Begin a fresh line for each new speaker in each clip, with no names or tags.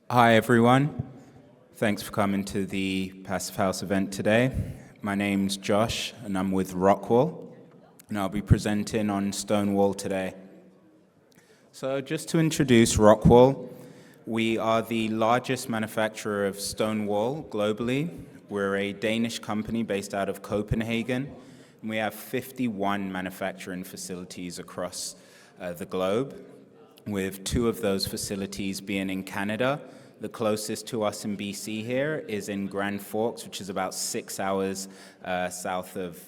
Hi everyone, thanks for coming to the Passive House event today. My name's Josh and I'm with ROCKWOOL and I'll be presenting on stone wool today. So just to introduce ROCKWOOL, we are the largest manufacturer of stone wool globally. We're a Danish company based out of Copenhagen and we have 51 manufacturing facilities across the globe, with 2 of those facilities being in Canada. The closest to us in BC here is in Grand Forks, which is about 6 hours south of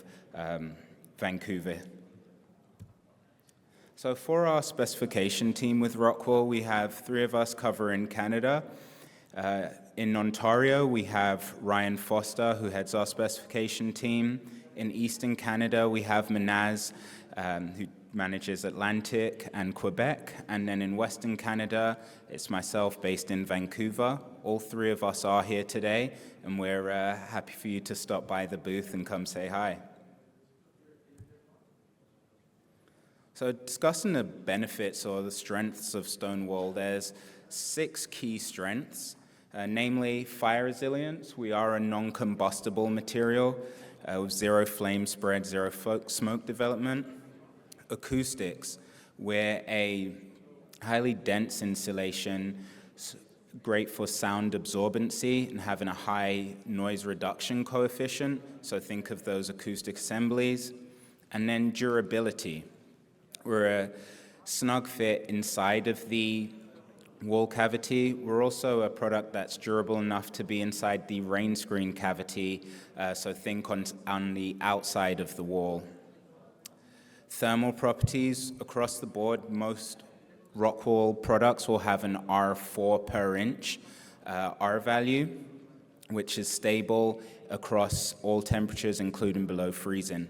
Vancouver. So for our specification team with ROCKWOOL, we have 3 of us covering Canada. In Ontario, we have Ryan Foster, who heads our specification team. In Eastern Canada, we have Manaz, who manages Atlantic and Quebec, and then in Western Canada, it's myself based in Vancouver. All 3 of us are here today, and we're happy for you to stop by the booth and come say hi. So discussing the benefits or the strengths of stone wool, there's 6 key strengths, namely fire resilience. We are a non-combustible material with 0 flame spread, 0 smoke development. Acoustics, we're a highly dense insulation, great for sound absorbency and having a high noise reduction coefficient, so think of those acoustic assemblies. And then durability, we're a snug fit inside of the wall cavity. We're also a product that's durable enough to be inside the rain screen cavity, so think on the outside of the wall. Thermal properties across the board, most ROCKWOOL products will have an R4 per inch R value, which is stable across all temperatures, including below freezing.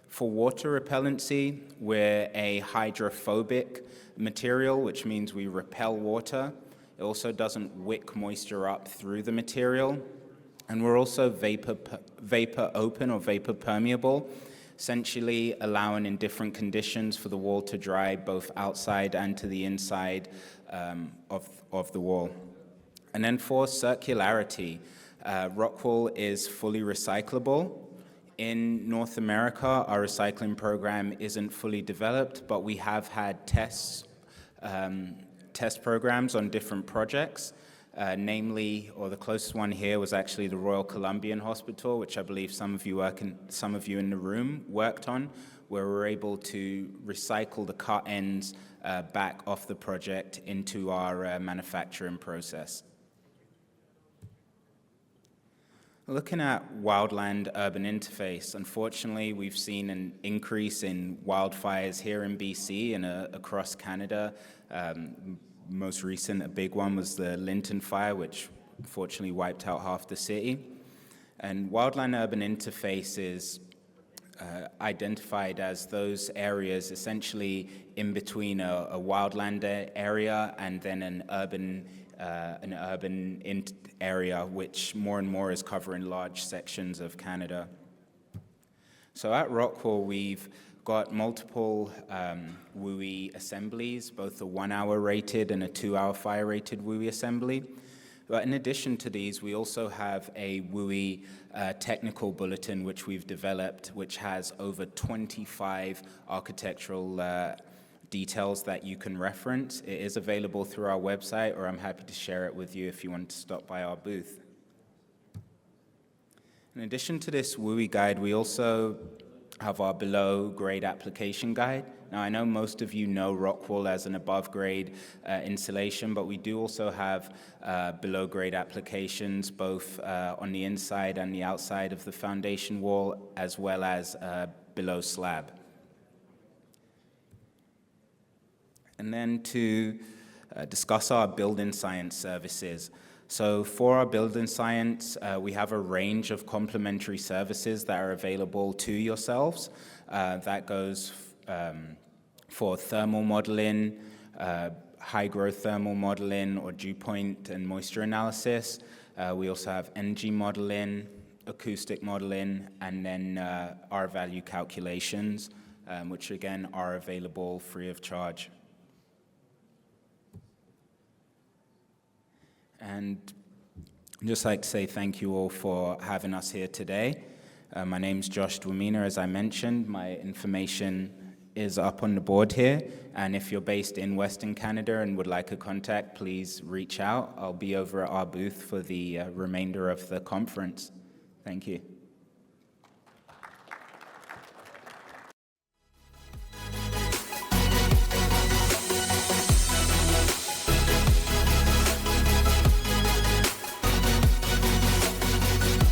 For water repellency, we're a hydrophobic material, which means we repel water. It also doesn't wick moisture up through the material. And we're also vapor open or vapor permeable, essentially allowing in different conditions for the wall to dry both outside and to the inside of the wall. And then for circularity, ROCKWOOL is fully recyclable. In North America, our recycling program isn't fully developed, but we have had test programs on different projects. Namely, or the closest one here was actually the Royal Columbian Hospital, which I believe some of you in the room worked on, where we're able to recycle the cut ends back off the project into our manufacturing process. Looking at wildland-urban interface, unfortunately, we've seen an increase in wildfires here in BC and across Canada. Most recent, a big one, was the Linton fire, which unfortunately wiped out half the city. And wildland-urban interface is identified as those areas essentially in between a wildland area and then an urban area, which more and more is covering large sections of Canada. So at ROCKWOOL, we've got multiple WUI assemblies, both a 1-hour rated and a 2-hour fire rated WUI assembly. But in addition to these, we also have a WUI technical bulletin which we've developed, which has over 25 architectural details that you can reference. It is available through our website, or I'm happy to share it with you if you want to stop by our booth. In addition to this WUI guide, we also have our below grade application guide. Now, I know most of you know ROCKWOOL as an above grade insulation, but we do also have below grade applications both on the inside and the outside of the foundation wall, as well as below slab. And then to discuss our building science services. So for our building science, we have a range of complementary services that are available to yourselves. That goes for thermal modeling, high growth thermal modeling, or dew point and moisture analysis. We also have energy modeling, acoustic modeling, and then R value calculations, which again are available free of charge. And I'd just like to say thank you all for having us here today. My name's Josh Dwamina, as I mentioned. My information is up on the board here, and if you're based in Western Canada and would like a contact, please reach out. I'll be over at our booth for the remainder of the conference. Thank you.